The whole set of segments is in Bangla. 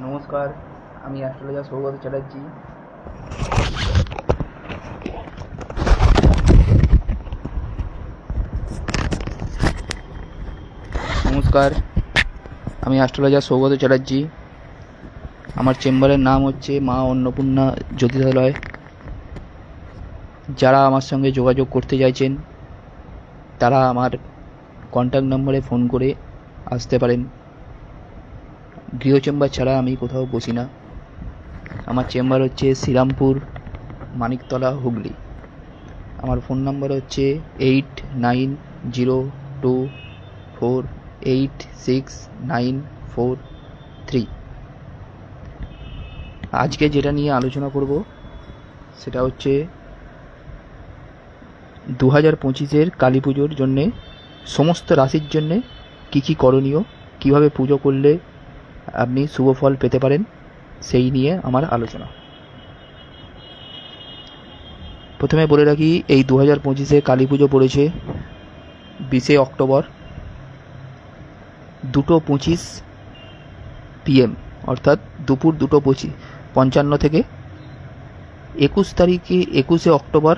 নমস্কার, আমি অ্যাস্ট্রোলজার সৌগত চ্যাটার্জি। নমস্কার, আমি অ্যাস্ট্রোলজার সৌগত চ্যাটার্জি। আমার চেম্বারের নাম হচ্ছে মা অন্নপূর্ণা জ্যোতিষালয়। যারা আমার সঙ্গে যোগাযোগ করতে চাইছেন তারা আমার কন্ট্যাক্ট নম্বরে ফোন করে আসতে পারেন। গৃহ চেম্বার ছাড়া আমি কোথাও বসি না। আমার চেম্বার হচ্ছে শ্রীরামপুর, মানিকতলা, হুগলি। আমার ফোন নাম্বার হচ্ছে 8902486943। আজকে যেটা নিয়ে আলোচনা করব সেটা হচ্ছে 2025-এর কালী পুজোর জন্যে সমস্ত রাশির জন্যে কী কী করণীয়, কিভাবে পুজো করলে আপনি শুভ ফল পেতে পারেন, সেই নিয়ে আমার আলোচনা। প্রথমে বলে রাখি, এই 2025-এ কালী পুজো পড়েছে 20শে অক্টোবর 2:25 PM, অর্থাৎ দুপুর 2:55 থেকে 21শে অক্টোবর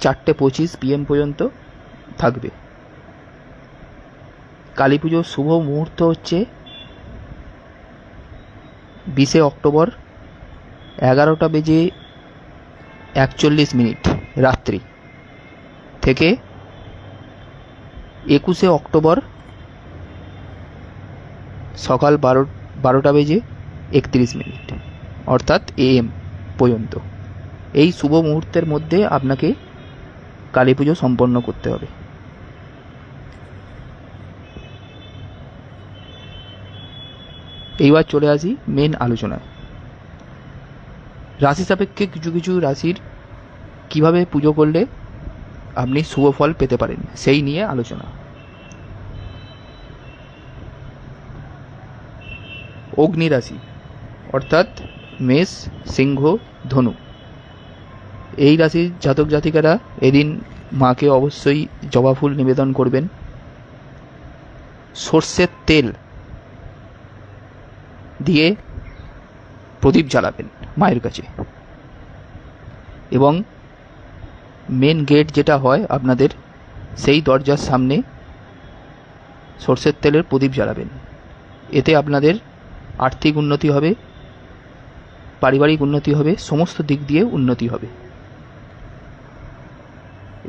4:25 PM পর্যন্ত থাকবে। কালী পুজোর শুভ মুহূর্ত হচ্ছে 20শে অক্টোবর 11:41 রাত্রি থেকে 21শে অক্টোবর সকাল 12:31 অর্থাৎ AM পর্যন্ত। এই শুভ মুহূর্তের মধ্যে আপনাকে কালী পুজো সম্পন্ন করতে হবে। এইবার চলে আসি মেন আলোচনায়। রাশি সাপেক্ষে কিছু কিছু রাশির কিভাবে পুজো করলে আপনি শুভ ফল পেতে পারেন সেই নিয়ে আলোচনা। অগ্নি রাশি অর্থাৎ মেষ, সিংহ, ধনু, এই রাশির জাতক জাতিকারা এদিন মাকে অবশ্যই জবা ফুল নিবেদন করবেন। সর্ষের তেল দিয়ে প্রদীপ জ্বালাবেন মায়ের কাছে, এবং মেন গেট যেটা হয় আপনাদের, সেই দরজার সামনে সর্ষের তেলের প্রদীপ জ্বালাবেন। এতে আপনাদের আর্থিক উন্নতি হবে, পারিবারিক উন্নতি হবে, সমস্ত দিক দিয়ে উন্নতি হবে।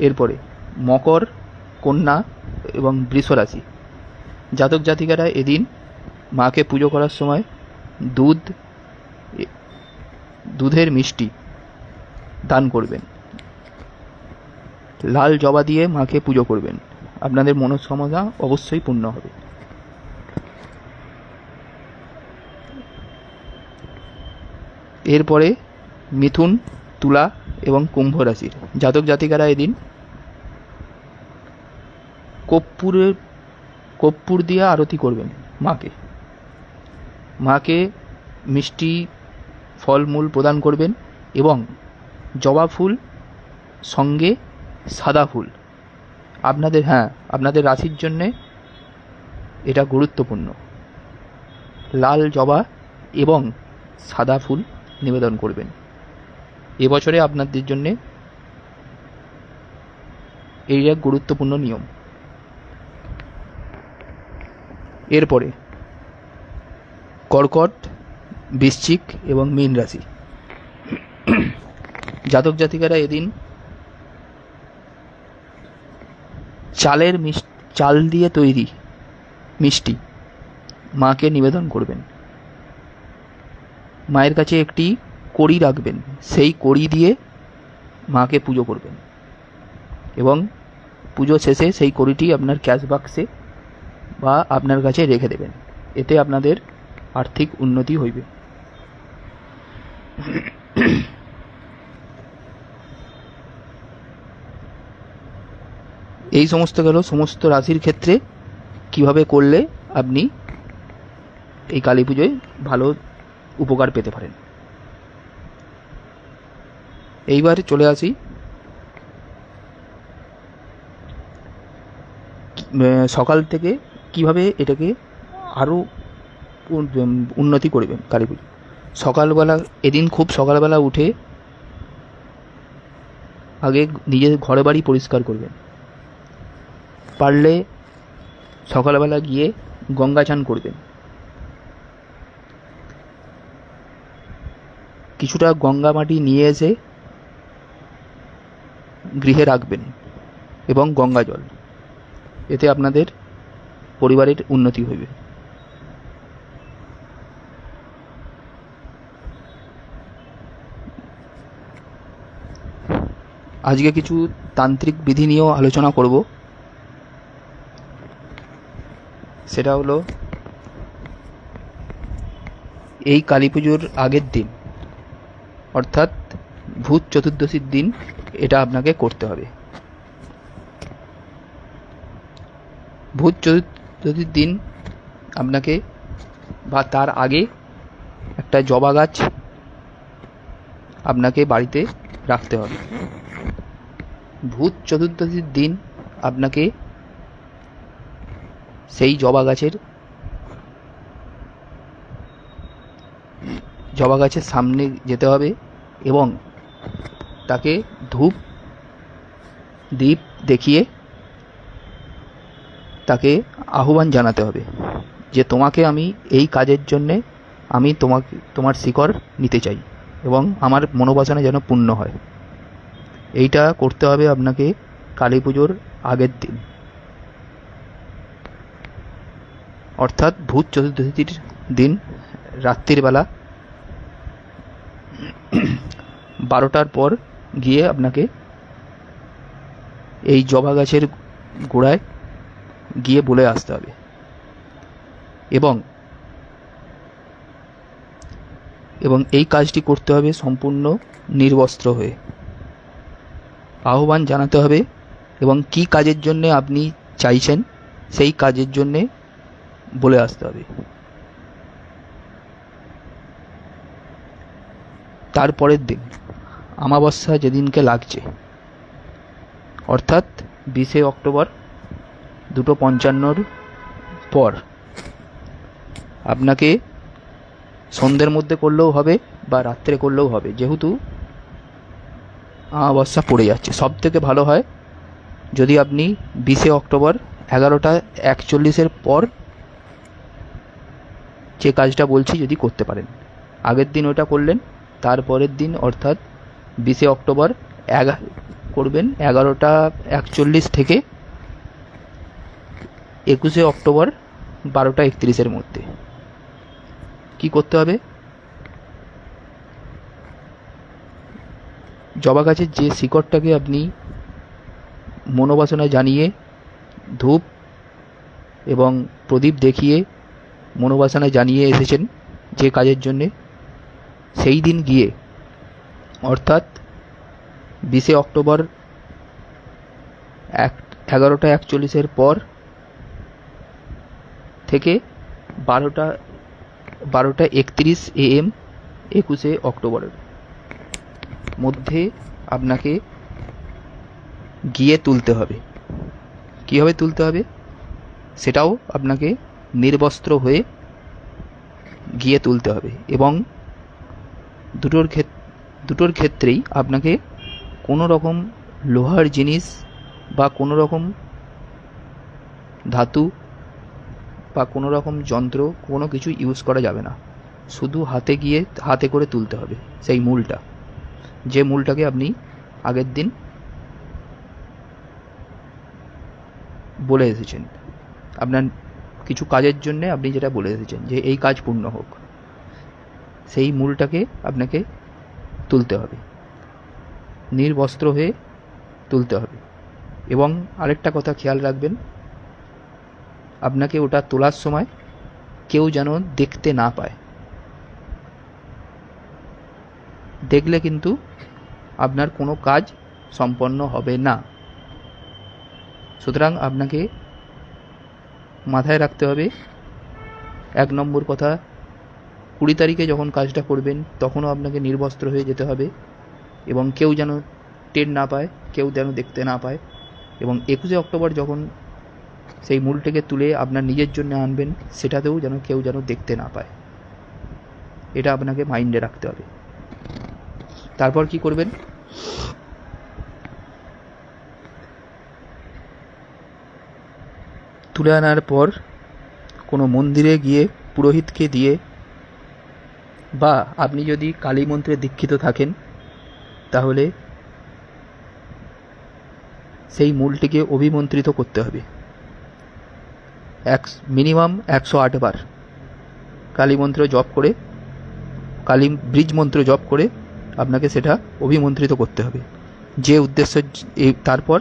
এরপরে মকর, কন্যা এবং বৃষ রাশি জাতক জাতিকারা এদিন মাকে পুজো করার সময় দুধের মিষ্টি দান করবেন। লাল জবা দিয়ে মাকে পুজো করবেন, আপনাদের মনস্কামনা অবশ্যই পূর্ণ হবে। এরপরে মিথুন, তুলা এবং কুম্ভ রাশির জাতক জাতিকারা এদিন কর্পূর দিয়ে আরতি করবেন মাকে মিষ্টি ফলমূল প্রদান করবেন, এবং জবা ফুল সঙ্গে সাদা ফুল আপনাদের রাশির জন্যে এটা গুরুত্বপূর্ণ। লাল জবা এবং সাদা ফুল নিবেদন করবেন। এবছরে আপনাদের জন্যে এই এক গুরুত্বপূর্ণ নিয়ম। এরপরে কর্কট, বৃশ্চিক এবং মীন রাশি জাতক জাতিকারা এদিন চাল দিয়ে তৈরি মিষ্টি মাকে নিবেদন করবেন। মায়ের কাছে একটি কড়ি রাখবেন, সেই কড়ি দিয়ে মাকে পুজো করবেন, এবং পুজো শেষে সেই কড়িটি আপনার ক্যাশ বাক্সে বা আপনার কাছে রেখে দেবেন। এতে আপনাদের আর্থিক উন্নতি হইবে। এই সমস্ত গেল সমস্ত রাশির ক্ষেত্রে কিভাবে করলে আপনি এই কালী পুজোয় ভালো উপকার পেতে পারেন। এইবার চলে আসি সকাল থেকে কিভাবে এটাকে আরও উন্নতি করবেন কালী পুজো। সকালবেলা এদিন খুব সকালবেলা উঠে আগে নিজের ঘরে বাড়ি পরিষ্কার করবেন। পারলে সকালবেলা গিয়ে গঙ্গা চান করবেন। কিছুটা গঙ্গা মাটি নিয়ে এসে গৃহে রাখবেন এবং গঙ্গা জল, এতে আপনাদের পরিবারের উন্নতি হবে। আজকে কিছু তান্ত্রিক বিধি নিয়েও আলোচনা করব। সেটা হলো এই কালী পুজোর আগের দিন অর্থাৎ ভূত চতুর্দশীর দিন এটা আপনাকে করতে হবে। ভূত চতুর্দশীর দিন আপনাকে বা তার আগে একটা জবা গাছ আপনাকে বাড়িতে রাখতে হবে। ভূত চতুর্দশীর দিন আপনাকে সেই জবা গাছের সামনে যেতে হবে এবং তাকে ধূপ দীপ দেখিয়ে তাকে আহ্বান জানাতে হবে যে তোমাকে আমি এই কাজের জন্যে আমি তোমার শিকড় নিতে চাই এবং আমার মনোবাসনা যেন পূর্ণ হয়। এইটা করতে হবে আপনাকে কালী পুজোর আগের দিন অর্থাৎ ভূত চতুর্দশীর দিন রাত্রির বেলা 12টার পর গিয়ে আপনাকে এই জবা গাছের গোড়ায় গিয়ে বলে আসতে হবে এবং এই কাজটি করতে হবে সম্পূর্ণ নির্বস্ত্র হয়ে। আহ্বান জানাতে হবে এবং কি কাজের জন্য আপনি চাইছেন সেই কাজের জন্যে বলে আসতে হবে। তারপরের দিন অমাবস্যা যেদিনকে লাগছে অর্থাৎ 20শে অক্টোবর 2:55 পর আপনাকে সন্ধ্যের মধ্যে করলেও হবে বা রাত্রে করলেও হবে, যেহেতু অমাবস্যা পড়ে যাচ্ছে। সব থেকে ভালো হয় যদি আপনি 20শে অক্টোবর 11:41 পর যে কাজটা বলছি যদি করতে পারেন। আগের দিন ওটা করলেন, তারপরের দিন অর্থাৎ 20শে অক্টোবর করবেন 11:41 থেকে 21শে অক্টোবর 12:31 মধ্যে। কি করতে হবে? জবা গাছের যে শিকড়টাকে আপনি মনোবাসনা জানিয়ে ধূপ এবং প্রদীপ দেখিয়ে মনোবাসনা জানিয়ে এসেছেন যে কাজের জন্যে, সেই দিন গিয়ে অর্থাৎ 20শে অক্টোবর 11:41 পর থেকে 12:31 AM 21শে অক্টোবরের মধ্যে আপনাকে গিয়ে তুলতে হবে। কীভাবে তুলতে হবে সেটাও আপনাকে নির্বস্ত্র হয়ে গিয়ে তুলতে হবে এবং দুটোর ক্ষেত্রেই আপনাকে কোনো রকম লোহার জিনিস বা কোনো রকম ধাতু বা কোনো রকম যন্ত্র কোনো কিছু ইউজ করা যাবে না। শুধু হাতে করে তুলতে হবে সেই মূলটা, যে মূলটাকে আপনি আগের দিন বলে এসেছেন। আপনার কিছু কাজের জন্য আপনি যেটা বলে এসেছেন যে এই কাজ পূর্ণ হোক, সেই মূলটাকে আপনাকে তুলতে হবে, নির্বস্ত্র হয়ে তুলতে হবে। এবং আরেকটা কথা খেয়াল রাখবেন, আপনাকে ওটা তোলার সময় কেউ যেন দেখতে না পায়। দেখলে কিন্তু আপনার কোনো কাজ সম্পন্ন হবে না। সুতরাং আপনাকে মাথায় রাখতে হবে 1 নম্বর কথা, 20 তারিখে যখন কাজটা করবেন তখনও আপনাকে নির্বস্ত্র হয়ে যেতে হবে এবং কেউ যেন টের না পায়, কেউ যেন দেখতে না পায়। এবং 21শে অক্টোবর যখন সেই মূলটিকে তুলে আপনার নিজের জন্য আনবেন, সেটাতেও যেন কেউ যেন দেখতে না পায়। এটা আপনাকে মাইন্ডে রাখতে হবে। তারপর কি করবেন, তুলে আনার পর কোনো মন্দিরে গিয়ে পুরোহিতকে দিয়ে, বা আপনি যদি কালী মন্ত্রে দীক্ষিত থাকেন তাহলে সেই মূলটিকে অভিমন্ত্রিত করতে হবে। মিনিমাম 108 বার কালী মন্ত্র জপ করে, কালী বীজ মন্ত্র জপ করে আপনাকে সেটা অভিমন্ত্রিত করতে হবে। যে উদ্দেশ্য, তারপর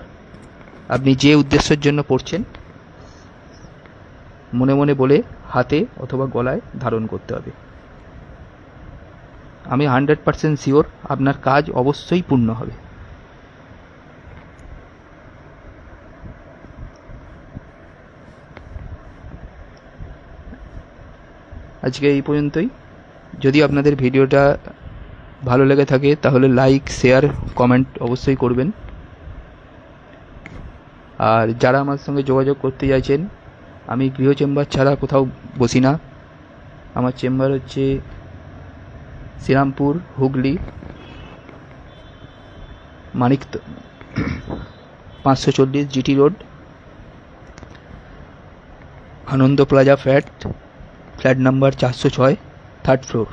আপনি যে উদ্দেশ্যের জন্য পড়ছেন মনে মনে বলে হাতে অথবা গলায় ধারণ করতে হবে। আমি 100% শিওর আপনার কাজ অবশ্যই পূর্ণ হবে। আজকে এই পর্যন্তই। যদি আপনাদের ভিডিওটা ভালো লেগে থাকে তাহলে লাইক, শেয়ার, কমেন্ট অবশ্যই করবেন। আর যারা আমার সঙ্গে যোগাযোগ করতে চাইছেন, আমি গৃহ চেম্বার ছাড়া কোথাও বসি না। আমার চেম্বার হচ্ছে Serampore, Hooghly, Manik 540 GT road, Anand plaza flat number 406, 3rd floor.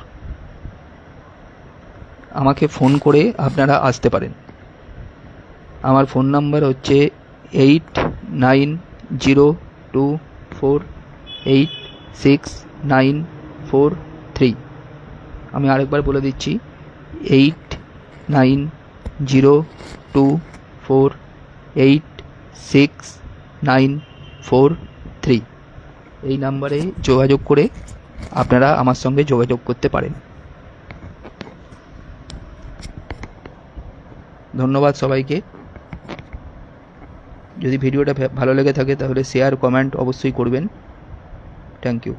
আমাকে ফোন করে আপনারা আসতে পারেন। আমার ফোন নাম্বার হচ্ছে 8902486943। আমি আরেকবার বলে দিচ্ছি, 8902486943। এই নাম্বারে যোগাযোগ করে আপনারা আমার সঙ্গে যোগাযোগ করতে পারেন। ধন্যবাদ সবাইকে। যদি ভিডিওটা ভালো লেগে থাকে তাহলে শেয়ার, কমেন্ট অবশ্যই করবেন। Thank you.